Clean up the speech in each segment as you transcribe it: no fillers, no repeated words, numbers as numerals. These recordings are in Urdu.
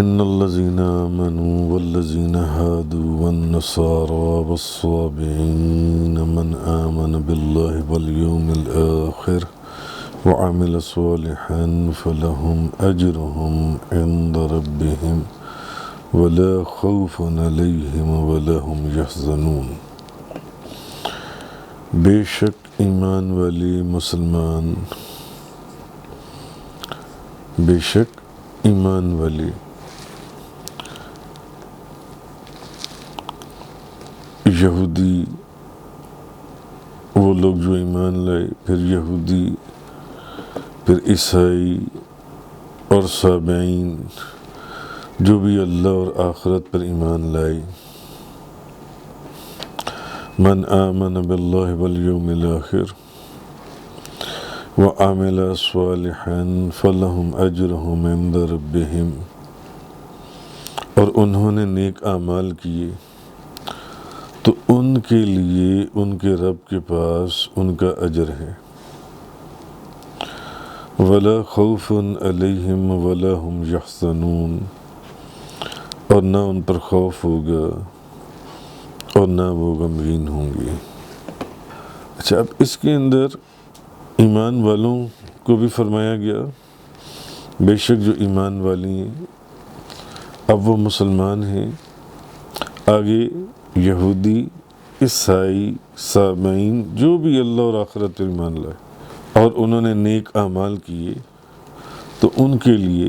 إن الذين آمنوا والذين هادوا والنصارى والصابئين من آمن بالله واليوم الآخر وعمل صالحا فلهم أجرهم عند ربهم ولا خوف عليهم ولا هم يحزنون۔ بے شک ایمان والے مسلمان، بے شک ایمان والے یہودی، وہ لوگ جو ایمان لائے، پھر یہودی، پھر عیسائی اور صابئین جو بھی اللہ اور آخرت پر ایمان لائے۔ من آمن باللہ والیوم الآخر وعمل صالحا فلہم اجرہم عند ربہم، اور انہوں نے نیک اعمال کیے تو ان کے لیے ان کے رب کے پاس ان کا اجر ہے۔ ولا خوف علیہم ولا هم یحزنون، اور نہ ان پر خوف ہوگا اور نہ وہ غمگین ہوں گے۔ اچھا، اب اس کے اندر ایمان والوں کو بھی فرمایا گیا، بے شک جو ایمان والی ہیں اب وہ مسلمان ہیں، آگے یہودی، عیسائی، صابئین جو بھی اللہ اور آخرت پر ایمان لائے اور انہوں نے نیک اعمال کیے تو ان کے لیے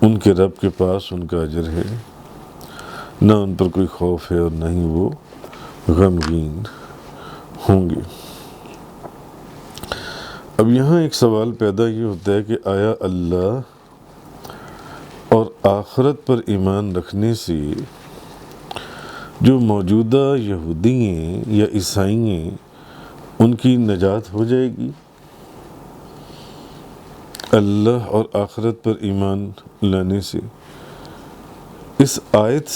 ان کے رب کے پاس ان کا اجر ہے، نہ ان پر کوئی خوف ہے اور نہ ہی وہ غمگین ہوں گے۔ اب یہاں ایک سوال پیدا یہ ہوتا ہے کہ آیا اللہ اور آخرت پر ایمان رکھنے سے جو موجودہ یہودی ہیں یا عیسائی ہیں ان کی نجات ہو جائے گی؟ اللہ اور آخرت پر ایمان لانے سے اس آیت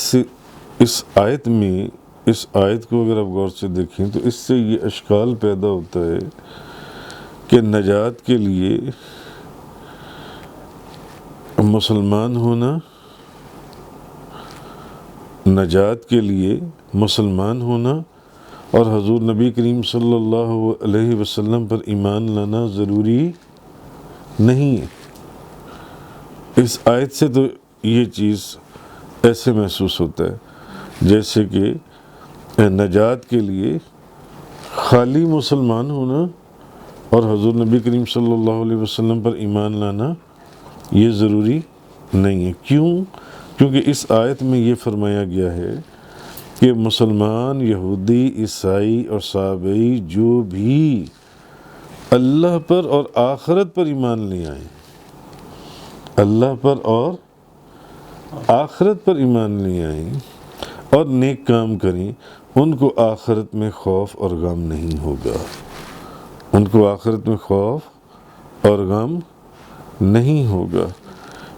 کو اگر آپ غور سے دیکھیں تو اس سے یہ اشکال پیدا ہوتا ہے کہ نجات کے لیے مسلمان ہونا اور حضور نبی کریم صلی اللہ علیہ وسلم پر ایمان لانا ضروری نہیں ہے۔ اس آیت سے تو یہ چیز ایسے محسوس ہوتا ہے جیسے کہ نجات کے لیے خالی مسلمان ہونا اور حضور نبی کریم صلی اللہ علیہ وسلم پر ایمان لانا یہ ضروری نہیں ہے۔ کیوں؟ کیونکہ اس آیت میں یہ فرمایا گیا ہے کہ مسلمان، یہودی، عیسائی اور صابئی جو بھی اللہ پر اور آخرت پر ایمان لے آئیں، اللہ پر اور آخرت پر ایمان لے آئیں اور نیک کام کریں، ان کو آخرت میں خوف اور غم نہیں ہوگا، ان کو آخرت میں خوف اور غم نہیں ہوگا۔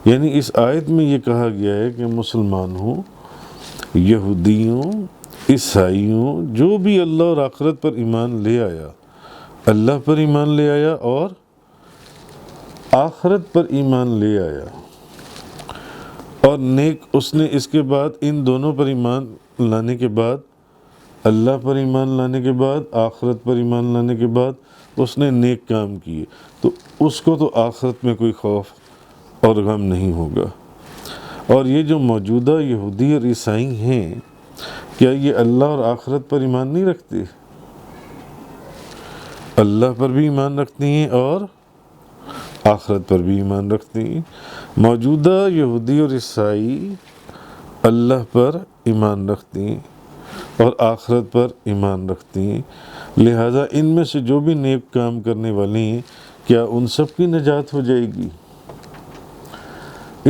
یعنی اس آیت میں یہ کہا گیا ہے کہ مسلمانوں، یہودیوں، عیسائیوں جو بھی اللہ اور آخرت پر ایمان لے آیا، اللہ پر ایمان لے آیا اور آخرت پر ایمان لے آیا اور نیک اس نے اس کے بعد ان دونوں پر ایمان لانے کے بعد، اللہ پر ایمان لانے کے بعد، آخرت پر ایمان لانے کے بعد اس نے نیک کام کیے تو اس کو تو آخرت میں کوئی خوف اور غم نہیں ہوگا۔ اور یہ جو موجودہ یہودی اور عیسائی ہیں، کیا یہ اللہ اور آخرت پر ایمان نہیں رکھتے؟ اللہ پر بھی ایمان رکھتی ہیں اور آخرت پر بھی ایمان رکھتی ہیں۔ موجودہ یہودی اور عیسائی اللہ پر ایمان رکھتی ہیں اور آخرت پر ایمان رکھتی ہیں، لہذا ان میں سے جو بھی نیک کام کرنے والے ہیں کیا ان سب کی نجات ہو جائے گی؟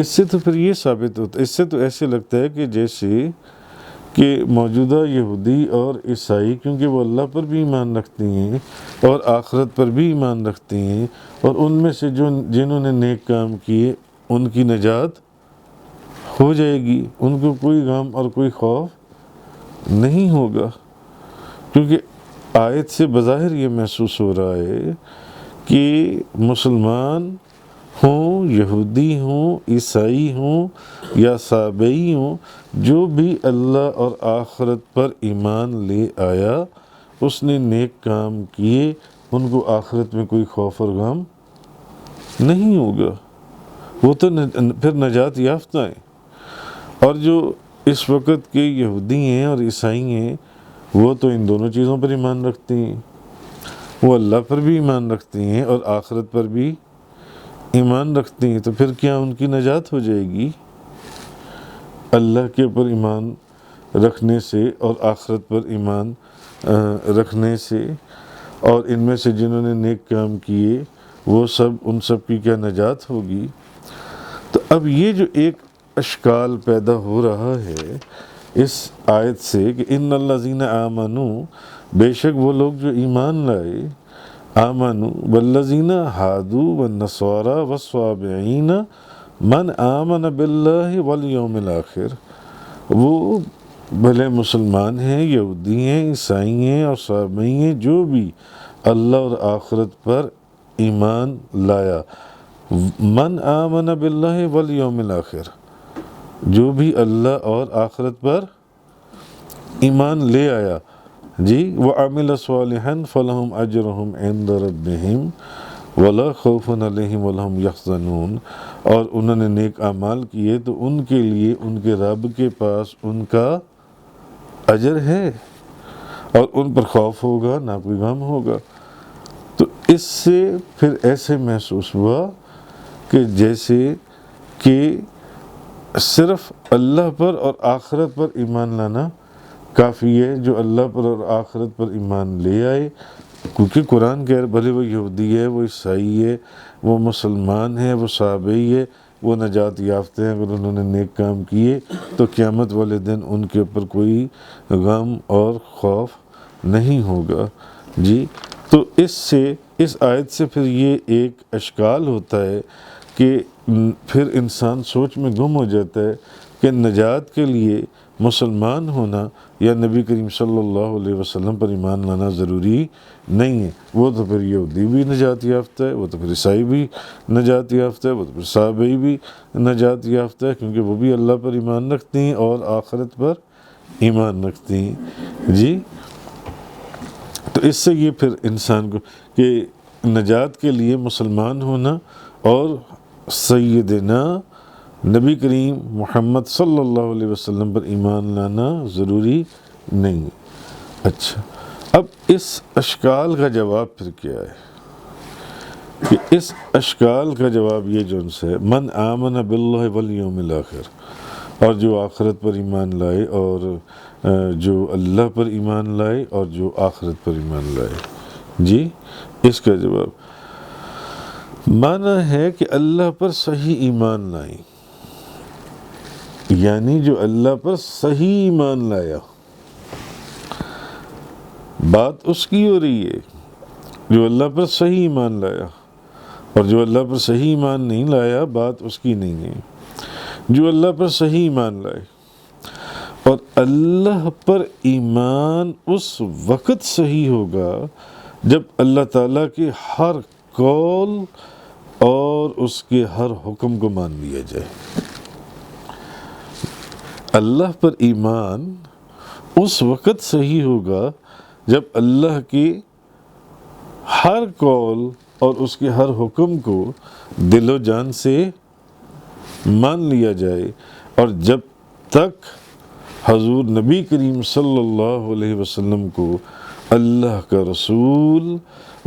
اس سے تو پھر یہ ثابت ہوتا ہے، اس سے تو ایسے لگتا ہے کہ جیسے کہ موجودہ یہودی اور عیسائی کیونکہ وہ اللہ پر بھی ایمان رکھتی ہیں اور آخرت پر بھی ایمان رکھتی ہیں اور ان میں سے جنہوں نے نیک کام کیے ان کی نجات ہو جائے گی، ان کو کوئی غم اور کوئی خوف نہیں ہوگا، کیونکہ آیت سے بظاہر یہ محسوس ہو رہا ہے کہ مسلمان ہوں، یہودی ہوں، عیسائی ہوں یا صابئی ہوں، جو بھی اللہ اور آخرت پر ایمان لے آیا، اس نے نیک کام کیے، ان کو آخرت میں کوئی خوف اور غم نہیں ہوگا، وہ تو پھر نجات یافتہ ہیں۔ اور جو اس وقت کے یہودی ہیں اور عیسائی ہیں، وہ تو ان دونوں چیزوں پر ایمان رکھتے ہیں، وہ اللہ پر بھی ایمان رکھتے ہیں اور آخرت پر بھی ایمان رکھتے ہیں، تو پھر کیا ان کی نجات ہو جائے گی؟ اللہ کے اوپر ایمان رکھنے سے اور آخرت پر ایمان رکھنے سے، اور ان میں سے جنہوں نے نیک کام کیے وہ سب، ان سب کی کیا نجات ہوگی؟ تو اب یہ جو ایک اشکال پیدا ہو رہا ہے اس آیت سے کہ ان الذین آمنوا، بے شک وہ لوگ جو ایمان لائے، آمنوا والذین ہادوا والنصارى والصابئین من آمن باللہ والیوم الآخر، وہ بھلے مسلمان ہیں، یہودی ہیں، عیسائی ہیں اور صابئی ہیں، جو بھی اللہ اور آخرت پر ایمان لایا، من آمن باللہ والیوم الآخر، جو بھی اللہ اور آخرت پر ایمان لے آیا، جی، وعمل صالحا فلہم اجرہم عند ربہم ولا خوف علیہم ولا ہم یحزنون، اور انہوں نے نیک اعمال کیے تو ان کے لیے ان کے رب کے پاس ان کا اجر ہے، اور ان پر خوف ہوگا نہ کوئی غم ہوگا۔ تو اس سے پھر ایسے محسوس ہوا کہ جیسے کہ صرف اللہ پر اور آخرت پر ایمان لانا کافی ہے، جو اللہ پر اور آخرت پر ایمان لے آئے، کیونکہ قرآن کہہ رہا بھلے وہ یہودی ہے، وہ عیسائی ہے، وہ مسلمان ہے، وہ صابئی ہے، وہ نجات یافتہ ہیں اگر انہوں نے نیک کام کیے، تو قیامت والے دن ان کے اوپر کوئی غم اور خوف نہیں ہوگا، جی۔ تو اس آیت سے پھر یہ ایک اشکال ہوتا ہے کہ پھر انسان سوچ میں گم ہو جاتا ہے کہ نجات کے لیے مسلمان ہونا یا نبی کریم صلی اللہ علیہ وسلم پر ایمان لانا ضروری نہیں ہے، وہ تو پھر یہودی بھی نجات یافتہ ہے، وہ تو پھر عیسائی بھی نجات یافتہ ہے، وہ تو پھر صابئی بھی نجات یافتہ ہے، کیونکہ وہ بھی اللہ پر ایمان رکھتے ہیں اور آخرت پر ایمان رکھتے ہیں، جی۔ تو اس سے یہ پھر انسان کو کہ نجات کے لیے مسلمان ہونا اور سیدنا نبی کریم محمد صلی اللہ علیہ وسلم پر ایمان لانا ضروری نہیں۔ اچھا، اب اس اشکال کا جواب پھر کیا ہے کہ اس اشکال کا جواب یہ جو ہے من آمن باللہ والیوم الآخر، اور جو آخرت پر ایمان لائے اور جو اللہ پر ایمان لائے اور جو آخرت پر ایمان لائے، جی، اس کا جواب معنی ہے کہ اللہ پر صحیح ایمان لائیں، یعنی جو اللہ پر صحیح ایمان لایا، بات اس کی ہو رہی ہے جو اللہ پر صحیح ایمان لایا، اور جو اللہ پر صحیح ایمان نہیں لایا بات اس کی نہیں ہے۔ جو اللہ پر صحیح ایمان لائے، اور اللہ پر ایمان اس وقت صحیح ہوگا جب اللہ تعالیٰ کے ہر قول اور اس کے ہر حکم کو مان لیا جائے۔ اللہ پر ایمان اس وقت صحیح ہوگا جب اللہ کے ہر قول اور اس کے ہر حکم کو دل و جان سے مان لیا جائے، اور جب تک حضور نبی کریم صلی اللہ علیہ وسلم کو اللہ کا رسول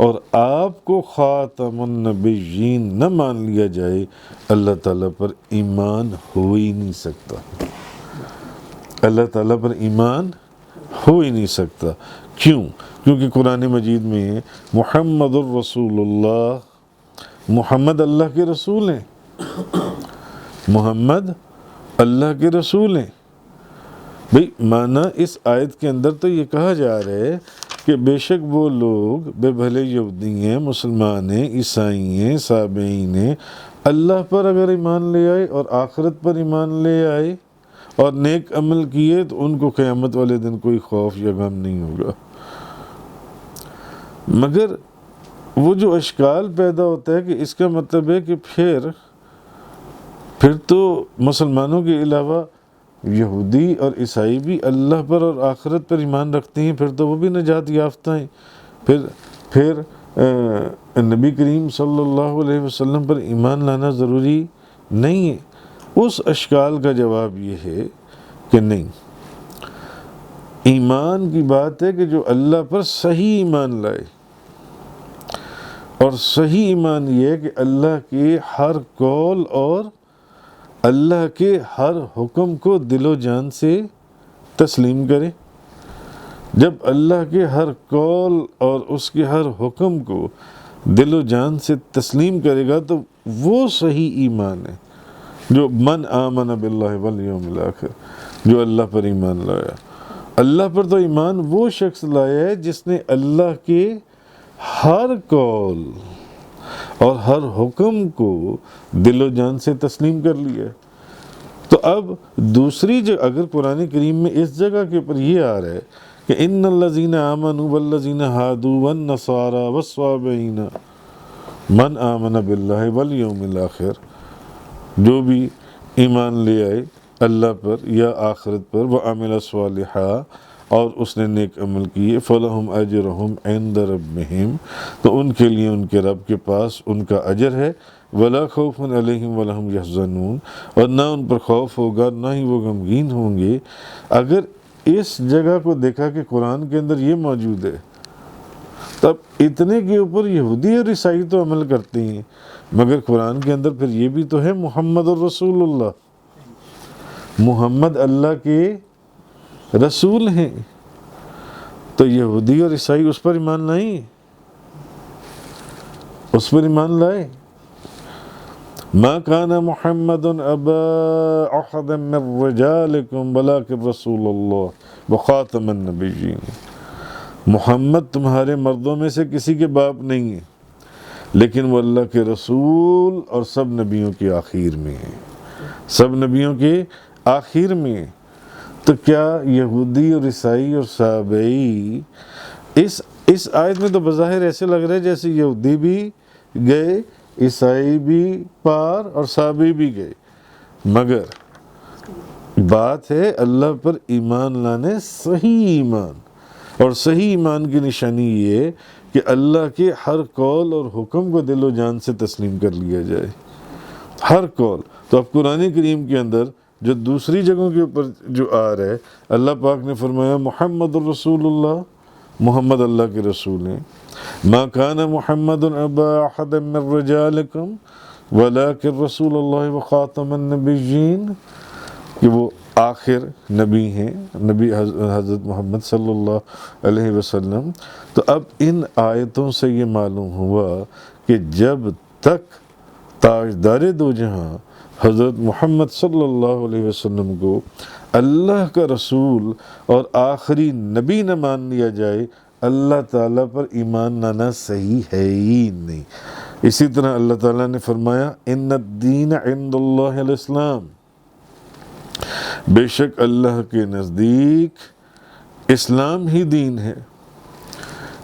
اور آپ کو خاتم النبیین نہ مان لیا جائے، اللہ تعالیٰ پر ایمان ہو ہی نہیں سکتا، اللہ تعالیٰ پر ایمان ہو ہی نہیں سکتا۔ کیوں؟ کیونکہ قرآن مجید میں محمد الرسول اللہ، محمد اللہ کے رسول ہیں، محمد اللہ کے رسول ہیں۔ بھئی معنی اس آیت کے اندر تو یہ کہا جا رہا ہے کہ بے شک وہ لوگ بے بھلے یہودی ہیں، مسلمان ہیں، عیسائی ہیں، صابئین ہیں، اللہ پر اگر ایمان لے آئے اور آخرت پر ایمان لے آئے اور نیک عمل کیے تو ان کو قیامت والے دن کوئی خوف یا غم نہیں ہوگا۔ مگر وہ جو اشکال پیدا ہوتا ہے کہ اس کا مطلب ہے کہ پھر تو مسلمانوں کے علاوہ یہودی اور عیسائی بھی اللہ پر اور آخرت پر ایمان رکھتے ہیں، پھر تو وہ بھی نجات یافتہ ہیں، پھر نبی کریم صلی اللہ علیہ وسلم پر ایمان لانا ضروری نہیں ہے۔ اس اشکال کا جواب یہ ہے کہ نہیں، ایمان کی بات ہے کہ جو اللہ پر صحیح ایمان لائے، اور صحیح ایمان یہ ہے کہ اللہ کے ہر قول اور اللہ کے ہر حکم کو دل و جان سے تسلیم کرے۔ جب اللہ کے ہر قول اور اس کے ہر حکم کو دل و جان سے تسلیم کرے گا تو وہ صحیح ایمان ہے، جو من آمن باللہ والیوم الآخر، جو اللہ پر ایمان لایا۔ اللہ پر تو ایمان وہ شخص لایا ہے جس نے اللہ کے ہر قول اور ہر حکم کو دل و جان سے تسلیم کر لیا۔ تو اب دوسری جگہ اگر قرآن کریم میں اس جگہ کے اوپر یہ آ رہا ہے کہ ان الذین آمنوا والذین ہادوا والنصارى والصابئین من آمن باللہ والیوم الآخر، جو بھی ایمان لے آئے اللہ پر یا آخرت پر، وعمل صالحا، اور اس نے نیک عمل کیے، فلہم اجرہم عند ربہم، تو ان کے لیے ان کے رب کے پاس ان کا اجر ہے، ولا خوف علیہم ولا ہم یحزنون، اور نہ ان پر خوف ہوگا نہ ہی وہ غمگین ہوں گے۔ اگر اس جگہ کو دیکھا کہ قرآن کے اندر یہ موجود ہے، تب اتنے کے اوپر یہودی اور عیسائی تو عمل کرتے ہیں، مگر قرآن کے اندر پھر یہ بھی تو ہے محمد الرسول اللہ، محمد اللہ کے رسول ہیں، تو یہودی اور عیسائی اس پر ایمان لائیں، اس پر ایمان لائے۔ ما کان محمد ابا احد من رجالکم ولکن رسول اللہ وخاتم النبیین، محمد تمہارے مردوں میں سے کسی کے باپ نہیں ہے، لیکن وہ اللہ کے رسول اور سب نبیوں کے آخر میں ہیں، سب نبیوں کے آخر میں۔ تو کیا یہودی اور عیسائی اور صابئی اس آیت میں تو بظاہر ایسے لگ رہا ہے جیسے یہودی بھی گئے، عیسائی بھی پار اور صابئی بھی گئے، مگر بات ہے اللہ پر ایمان لانے، صحیح ایمان، اور صحیح ایمان کی نشانی یہ ہے کہ اللہ کے ہر قول اور حکم کو دل و جان سے تسلیم کر لیا جائے، ہر قول۔ تو اب قرآن کریم کے اندر جو دوسری جگہوں کے اوپر جو آ رہا ہے، اللہ پاک نے فرمایا محمد الرسول اللہ، محمد اللہ کے رسول ہیں، ما کان محمد ابا احد من رجالکم ولکن رسول اللہ وخاتم النبیین، کہ وہ آخر نبی ہیں، نبی حضرت محمد صلی اللہ علیہ وسلم۔ تو اب ان آیتوں سے یہ معلوم ہوا کہ جب تک تاجدار دو جہاں حضرت محمد صلی اللہ علیہ وسلم کو اللہ کا رسول اور آخری نبی نہ مان لیا جائے، اللہ تعالیٰ پر ایمان لانا صحیح ہے ہی نہیں۔ اسی طرح اللہ تعالیٰ نے فرمایا ان الدین عند اللہ الاسلام، بے شک اللہ کے نزدیک اسلام ہی دین ہے،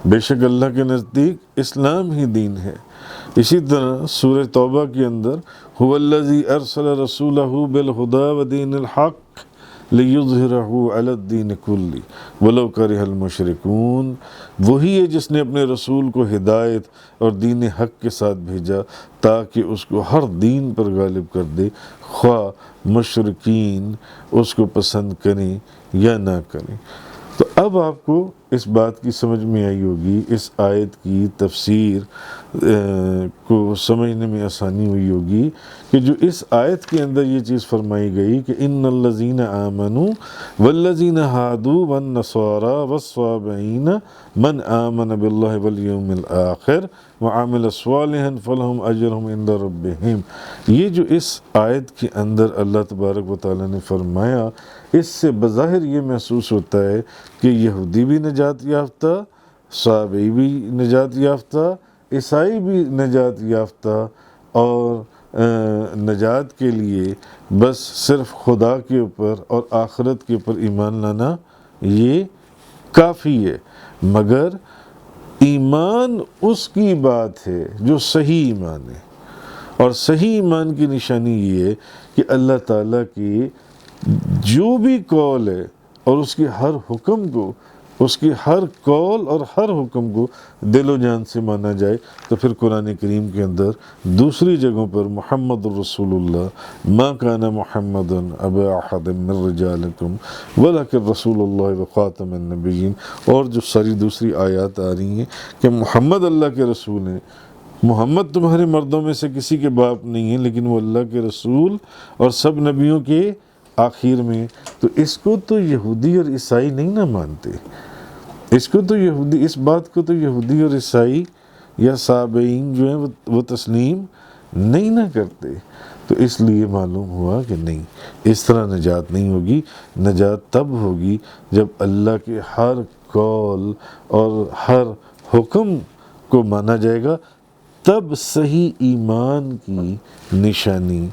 بے شک اللہ کے نزدیک اسلام ہی دین ہے۔ اسی طرح سورہ توبہ کے اندر هو الذی ارسل رسولہ بالہدی ودین الحق لیظہرہ علی الدین کلہ ولو کرہ المشرکون، وہی ہے جس نے اپنے رسول کو ہدایت اور دین حق کے ساتھ بھیجا تاکہ اس کو ہر دین پر غالب کر دے، خواہ مشرکین اس کو پسند کریں یا نہ کریں۔ تو اب آپ کو اس بات کی سمجھ میں آئی ہوگی، اس آیت کی تفسیر کو سمجھنے میں آسانی ہوئی ہوگی کہ جو اس آیت کے اندر یہ چیز فرمائی گئی کہ ان الذین آمنوا والذین ہادوا والنصارى والصابئین من آمن باللہ والیوم الآخر وعمل صالحا فلہم اجرہم عند ربہم، یہ جو اس آیت کے اندر اللہ تبارک و تعالیٰ نے فرمایا، اس سے بظاہر یہ محسوس ہوتا ہے کہ یہودی بھی نجات یافتہ، صابئی بھی نجات یافتہ، عیسائی بھی نجات یافتہ، اور نجات کے لیے بس صرف خدا کے اوپر اور آخرت کے اوپر ایمان لانا یہ کافی ہے۔ مگر ایمان اس کی بات ہے جو صحیح ایمان ہے، اور صحیح ایمان کی نشانی یہ ہے کہ اللہ تعالیٰ کی جو بھی قول ہے اور اس کے ہر حکم کو، اس کی ہر قول اور ہر حکم کو دل و جان سے مانا جائے۔ تو پھر قرآن کریم کے اندر دوسری جگہوں پر محمد الرسول اللہ ما کان محمد ابا احد من رجالکم ولکن رسول اللہ وخاتم النبیین، اور جو ساری دوسری آیات آ رہی ہیں کہ محمد اللہ کے رسول ہیں، محمد تمہارے مردوں میں سے کسی کے باپ نہیں ہیں، لیکن وہ اللہ کے رسول اور سب نبیوں کے آخر میں۔ تو اس کو تو یہودی اور عیسائی نہیں نہ مانتے، اس بات کو تو یہودی اور عیسائی یا صابئین جو ہیں وہ تسلیم نہیں نہ کرتے۔ تو اس لیے معلوم ہوا کہ نہیں، اس طرح نجات نہیں ہوگی۔ نجات تب ہوگی جب اللہ کے ہر قول اور ہر حکم کو مانا جائے گا، تب صحیح ایمان کی نشانی،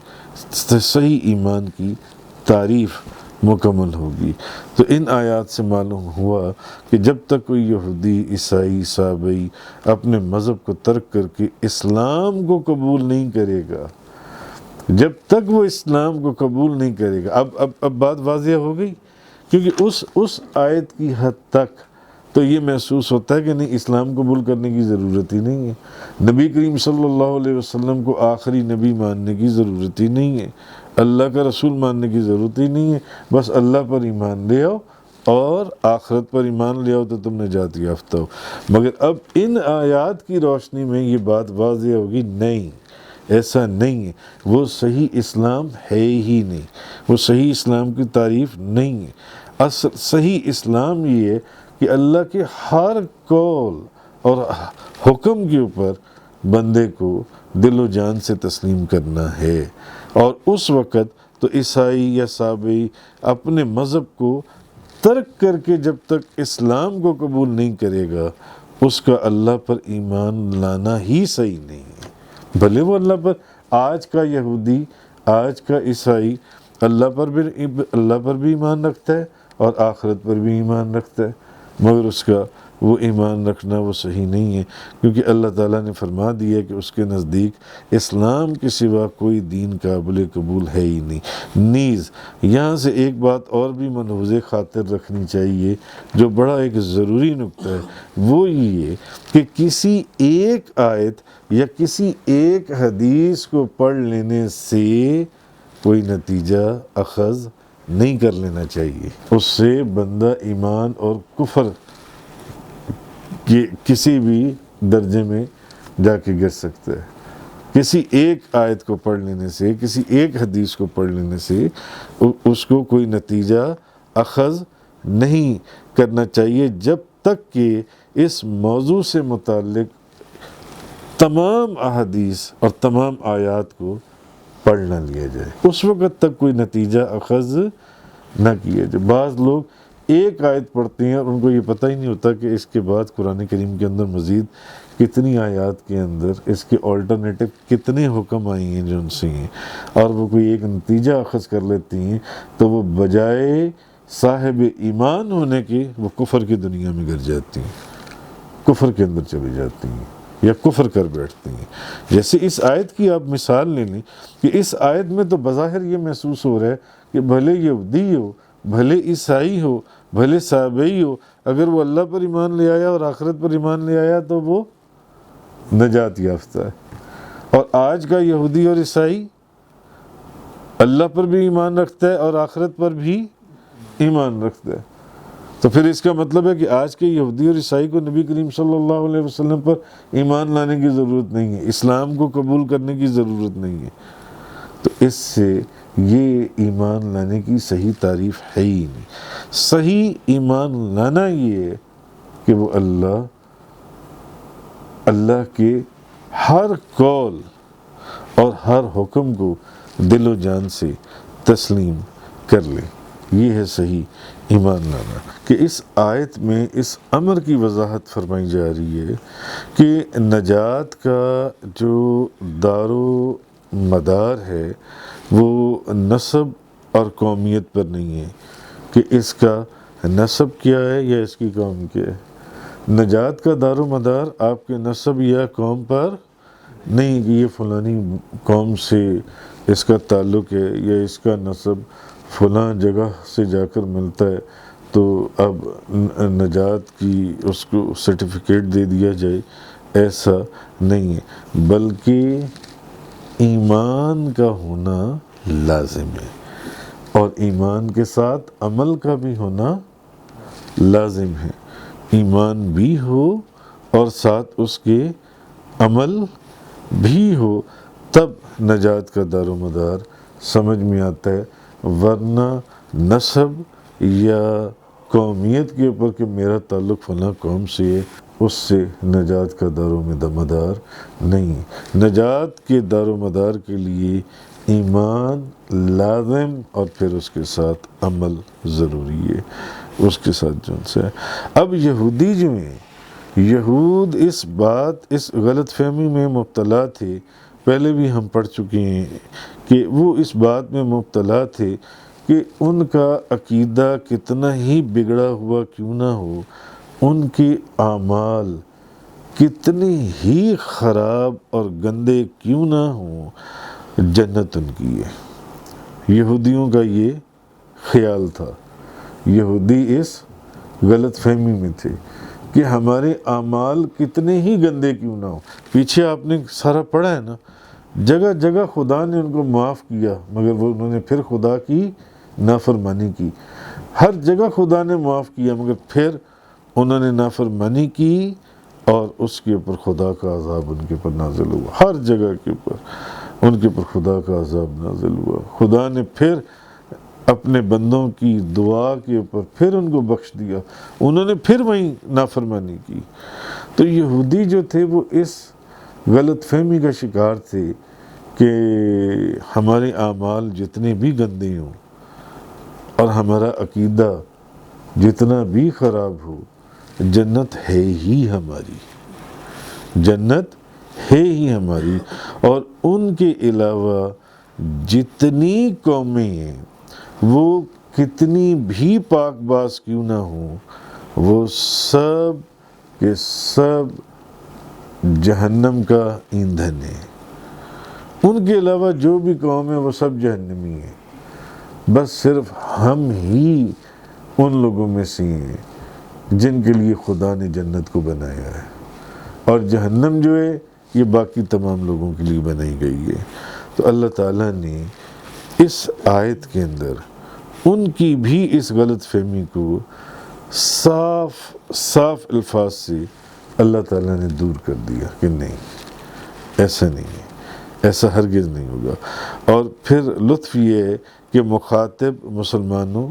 صحیح ایمان کی تعریف مکمل ہوگی۔ تو ان آیات سے معلوم ہوا کہ جب تک کوئی یہودی، عیسائی، صابئی اپنے مذہب کو ترک کر کے اسلام کو قبول نہیں کرے گا، جب تک وہ اسلام کو قبول نہیں کرے گا، اب بات واضح ہو گئی، کیونکہ اس آیت کی حد تک تو یہ محسوس ہوتا ہے کہ نہیں، اسلام قبول کرنے کی ضرورت ہی نہیں ہے، نبی کریم صلی اللہ علیہ وسلم کو آخری نبی ماننے کی ضرورت ہی نہیں ہے، اللہ کا رسول ماننے کی ضرورت ہی نہیں ہے، بس اللہ پر ایمان لے آؤ اور آخرت پر ایمان لے آؤ تو تم نجات یافتہ ہو۔ مگر اب ان آیات کی روشنی میں یہ بات واضح ہوگی، نہیں، ایسا نہیں ہے، وہ صحیح اسلام ہے ہی نہیں، وہ صحیح اسلام کی تعریف نہیں ہے۔ اصل صحیح اسلام یہ ہے کہ اللہ کے ہر قول اور حکم کے اوپر بندے کو دل و جان سے تسلیم کرنا ہے، اور اس وقت تو عیسائی یا صابئی اپنے مذہب کو ترک کر کے جب تک اسلام کو قبول نہیں کرے گا، اس کا اللہ پر ایمان لانا ہی صحیح نہیں ہے۔ بھلے وہ اللہ پر، آج کا یہودی، آج کا عیسائی اللہ پر بھی ایمان رکھتا ہے اور آخرت پر بھی ایمان رکھتا ہے، مگر اس کا وہ ایمان رکھنا وہ صحیح نہیں ہے، کیونکہ اللہ تعالیٰ نے فرما دیا کہ اس کے نزدیک اسلام کے سوا کوئی دین قابل قبول ہے ہی نہیں۔ نیز یہاں سے ایک بات اور بھی ملحوظ خاطر رکھنی چاہیے جو بڑا ایک ضروری نکتہ ہے، وہ یہ کہ کسی ایک آیت یا کسی ایک حدیث کو پڑھ لینے سے کوئی نتیجہ اخذ نہیں کر لینا چاہیے، اس سے بندہ ایمان اور کفر کہ کسی بھی درجے میں جا کے گر سکتا ہے۔ کسی ایک آیت کو پڑھ لینے سے، کسی ایک حدیث کو پڑھ لینے سے اس کو کوئی نتیجہ اخذ نہیں کرنا چاہیے، جب تک کہ اس موضوع سے متعلق تمام احادیث اور تمام آیات کو پڑھ نہ لیا جائے، اس وقت تک کوئی نتیجہ اخذ نہ کیا جائے۔ بعض لوگ ایک آیت پڑھتے ہیں اور ان کو یہ پتہ ہی نہیں ہوتا کہ اس کے بعد قرآن کریم کے اندر مزید کتنی آیات کے اندر اس کے آلٹرنیٹو کتنے حکم آئی ہیں جو ان سے ہیں، اور وہ کوئی ایک نتیجہ اخذ کر لیتی ہیں، تو وہ بجائے صاحب ایمان ہونے کے وہ کفر کی دنیا میں گر جاتی ہیں، کفر کے اندر چلی جاتی ہیں یا کفر کر بیٹھتی ہیں۔ جیسے اس آیت کی آپ مثال لے لیں کہ اس آیت میں تو بظاہر یہ محسوس ہو رہا ہے کہ بھلے یہودی ہو، بھلے عیسائی ہو، بھلے صابئی ہو، اگر وہ اللہ پر ایمان لے آیا اور آخرت پر ایمان لے آیا تو وہ نجات یافتہ ہے۔ اور آج کا یہودی اور عیسائی اللہ پر بھی ایمان رکھتا ہے اور آخرت پر بھی ایمان رکھتا ہے، تو پھر اس کا مطلب ہے کہ آج کے یہودی اور عیسائی کو نبی کریم صلی اللہ علیہ وسلم پر ایمان لانے کی ضرورت نہیں ہے، اسلام کو قبول کرنے کی ضرورت نہیں ہے۔ تو اس سے یہ ایمان لانے کی صحیح تعریف ہے ہی نہیں۔ صحیح ایمان لانا یہ ہے کہ وہ اللہ کے ہر قول اور ہر حکم کو دل و جان سے تسلیم کر لے، یہ ہے صحیح ایمان لانا۔ کہ اس آیت میں اس امر کی وضاحت فرمائی جا رہی ہے کہ نجات کا جو دار و مدار ہے وہ نسب اور قومیت پر نہیں ہے کہ اس کا نسب کیا ہے یا اس کی قوم کیا ہے، نجات کا دار و مدار آپ کے نسب یا قوم پر نہیں کہ یہ فلانی قوم سے اس کا تعلق ہے یا اس کا نسب فلاں جگہ سے جا کر ملتا ہے تو اب نجات کی اس کو سرٹیفکیٹ دے دیا جائے، ایسا نہیں ہے، بلکہ ایمان کا ہونا لازم ہے، اور ایمان کے ساتھ عمل کا بھی ہونا لازم ہے۔ ایمان بھی ہو اور ساتھ اس کے عمل بھی ہو، تب نجات کا دار و مدار سمجھ میں آتا ہے، ورنہ نسب یا قومیت کے اوپر کہ میرا تعلق فلاں قوم سے ہے، اس سے نجات کا دار و مدار نہیں ہے۔ نجات کے دار و مدار کے لیے ایمان لازم اور پھر اس کے ساتھ عمل ضروری ہے، اس کے ساتھ جو سے۔ اب یہودی جو ہیں، یہود اس غلط فہمی میں مبتلا تھے، پہلے بھی ہم پڑھ چکے ہیں کہ وہ اس بات میں مبتلا تھے کہ ان کا عقیدہ کتنا ہی بگڑا ہوا کیوں نہ ہو، ان کے اعمال کتنے ہی خراب اور گندے کیوں نہ ہوں، جنت ان کی ہے۔ یہودیوں کا یہ خیال تھا، یہودی اس غلط فہمی میں تھے کہ ہمارے اعمال کتنے ہی گندے کیوں نہ ہوں۔ پیچھے آپ نے سارا پڑھا ہے نا، جگہ جگہ خدا نے ان کو معاف کیا، مگر وہ انہوں نے پھر خدا کی نافرمانی کی۔ ہر جگہ خدا نے معاف کیا، مگر پھر انہوں نے نافرمانی کی اور اس کے اوپر خدا کا عذاب ان کے اوپر نازل ہوا۔ ہر جگہ کے اوپر ان کے اوپر خدا کا عذاب نازل ہوا۔ خدا نے پھر اپنے بندوں کی دعا کے اوپر پھر ان کو بخش دیا، انہوں نے پھر وہیں نافرمانی کی۔ تو یہودی جو تھے وہ اس غلط فہمی کا شکار تھے کہ ہمارے اعمال جتنے بھی گندے ہوں اور ہمارا عقیدہ جتنا بھی خراب ہو، جنت ہے ہی ہماری، جنت ہے ہی ہماری۔ اور ان کے علاوہ جتنی قومیں ہیں وہ کتنی بھی پاک باز کیوں نہ ہوں، وہ سب کے سب جہنم کا ایندھن ہے۔ ان کے علاوہ جو بھی قوم ہے وہ سب جہنمی ہیں، بس صرف ہم ہی ان لوگوں میں سے ہیں جن کے لیے خدا نے جنت کو بنایا ہے، اور جہنم جو ہے یہ باقی تمام لوگوں کے لیے بنائی گئی ہے۔ تو اللہ تعالیٰ نے اس آیت کے اندر ان کی بھی اس غلط فہمی کو صاف صاف الفاظ سے اللہ تعالیٰ نے دور کر دیا کہ نہیں، ایسا نہیں ہے، ایسا ہرگز نہیں ہوگا۔ اور پھر لطف یہ ہے کہ مخاطب مسلمانوں،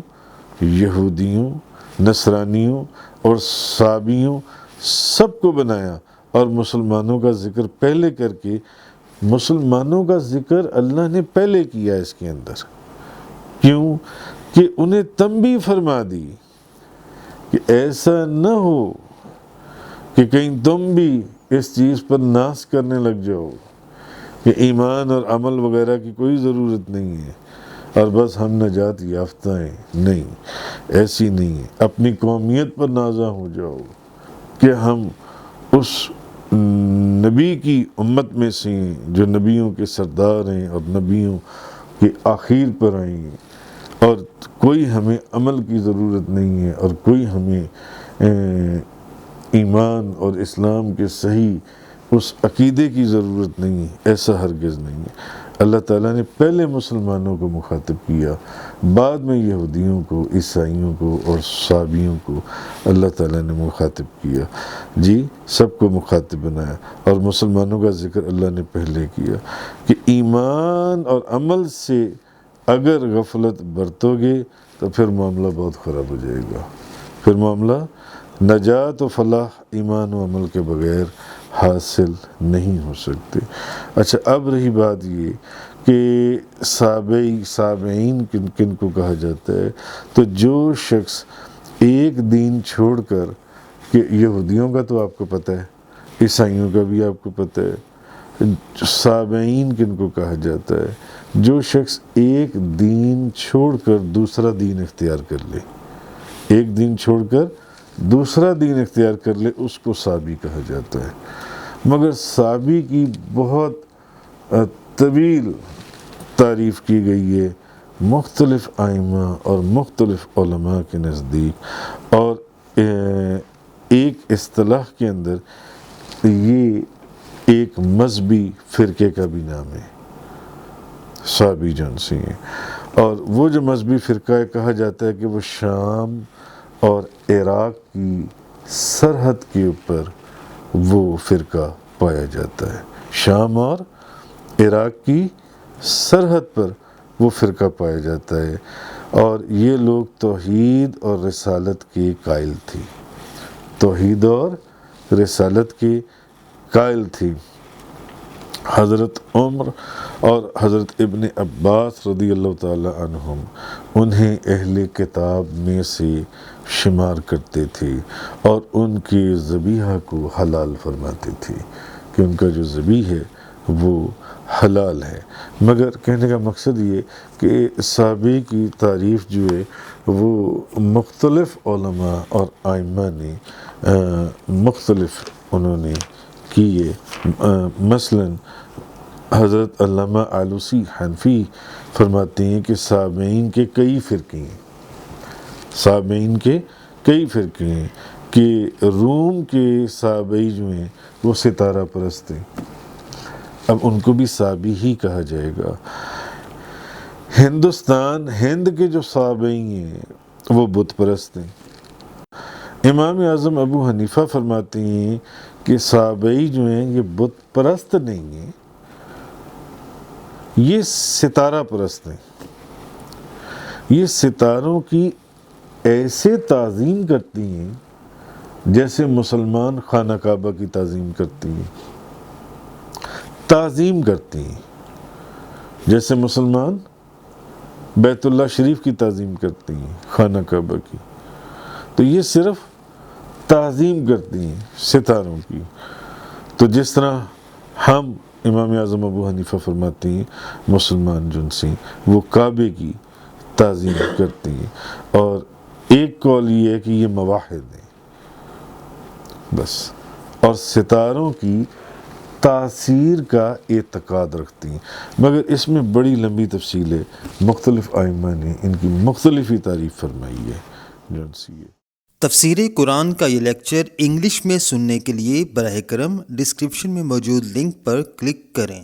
یہودیوں، نصرانیوں اور صابیوں سب کو بنایا، اور مسلمانوں کا ذکر پہلے کر کے، مسلمانوں کا ذکر اللہ نے پہلے کیا اس کے اندر، کیوں کہ انہیں تنبیہ فرما دی کہ ایسا نہ ہو کہ کہیں تم بھی اس چیز پر ناز کرنے لگ جاؤ کہ ایمان اور عمل وغیرہ کی کوئی ضرورت نہیں ہے اور بس ہم نجات یافتہ ہیں۔ نہیں، ایسی نہیں ہے۔ اپنی قومیت پر نازاں ہو جاؤ کہ ہم اس نبی کی امت میں سے ہیں جو نبیوں کے سردار ہیں اور نبیوں کے آخر پر آئے ہیں، اور کوئی ہمیں عمل کی ضرورت نہیں ہے اور کوئی ہمیں ایمان اور اسلام کے صحیح اس عقیدے کی ضرورت نہیں ہے، ایسا ہرگز نہیں ہے۔ اللہ تعالیٰ نے پہلے مسلمانوں کو مخاطب کیا، بعد میں یہودیوں کو، عیسائیوں کو اور صابیوں کو اللہ تعالیٰ نے مخاطب کیا، جی سب کو مخاطب بنایا۔ اور مسلمانوں کا ذکر اللہ نے پہلے کیا کہ ایمان اور عمل سے اگر غفلت برتو گے تو پھر معاملہ بہت خراب ہو جائے گا، پھر معاملہ نجات و فلاح ایمان و عمل کے بغیر حاصل نہیں ہو سکتے۔ اچھا، اب رہی بات یہ کہ سابعین کن کو کہا جاتا ہے، تو جو شخص ایک دین چھوڑ کر، کہ یہودیوں کا تو آپ کو پتہ ہے، عیسائیوں کا بھی آپ کو پتہ ہے، سابعین کن کو کہا جاتا ہے، جو شخص ایک دین چھوڑ کر دوسرا دین اختیار کر لے، ایک دین چھوڑ کر دوسرا دین اختیار کر لے اس کو صابی کہا جاتا ہے۔ مگر صابی کی بہت طویل تعریف کی گئی ہے مختلف ائمہ اور مختلف علماء کے نزدیک، اور ایک اصطلاح کے اندر یہ ایک مذہبی فرقے کا بھی نام ہے صابی جنسی ہے، اور وہ جو مذہبی فرقہ ہے کہا جاتا ہے کہ وہ شام اور عراق کی سرحد کے اوپر وہ فرقہ پایا جاتا ہے، شام اور عراق کی سرحد پر وہ فرقہ پایا جاتا ہے، اور یہ لوگ توحید اور رسالت کے قائل تھے، توحید اور رسالت کے قائل تھی۔ حضرت عمر اور حضرت ابن عباس رضی اللہ تعالی عنہم انہیں اہل کتاب میں سے شمار کرتے تھے اور ان کے ذبیحہ کو حلال فرماتے تھے کہ ان کا جو ذبیح ہے وہ حلال ہے۔ مگر کہنے کا مقصد یہ کہ صحابی کی تعریف جو ہے وہ مختلف علماء اور ائمہ نے مختلف انہوں نے کی ہے۔ مثلاً حضرت علامہ آلوسی حنفی فرماتے ہیں کہ صابئین کے کئی فرقے ہیں، صابئین کے کئی فرقے ہیں، کہ روم کے صابئی جو ہیں وہ ستارہ پرست ہیں، اب ان کو بھی صابی ہی کہا جائے گا۔ ہندوستان، ہند کے جو صابئی ہیں وہ بت پرست ہیں۔ امام اعظم ابو حنیفہ فرماتے ہیں کہ صابئی جو ہیں یہ بت پرست نہیں ہیں، یہ ستارہ پرست ہیں، یہ ستاروں کی ایسے تعظیم کرتی ہیں جیسے مسلمان خانہ کعبہ کی تعظیم کرتی ہیں، تعظیم کرتی ہیں جیسے مسلمان بیت اللہ شریف کی تعظیم کرتی ہیں، خانہ کعبہ کی، تو یہ صرف تعظیم کرتی ہیں ستاروں کی۔ تو جس طرح ہم امام اعظم ابو حنیفہ فرماتے ہیں مسلمان جنسی وہ کعبے کی تعظیم کرتی ہیں، اور ایک قول یہ ہے کہ یہ موحد ہیں بس، اور ستاروں کی تاثیر کا اعتقاد رکھتی ہیں۔ مگر اس میں بڑی لمبی تفصیل ہے، مختلف ائمہ نے ان کی مختلف ہی تعریف فرمائی ہے جنسی ہے۔ تفسیر قرآن کا یہ لیکچر انگلش میں سننے کے لیے براہ کرم ڈسکرپشن میں موجود لنک پر کلک کریں۔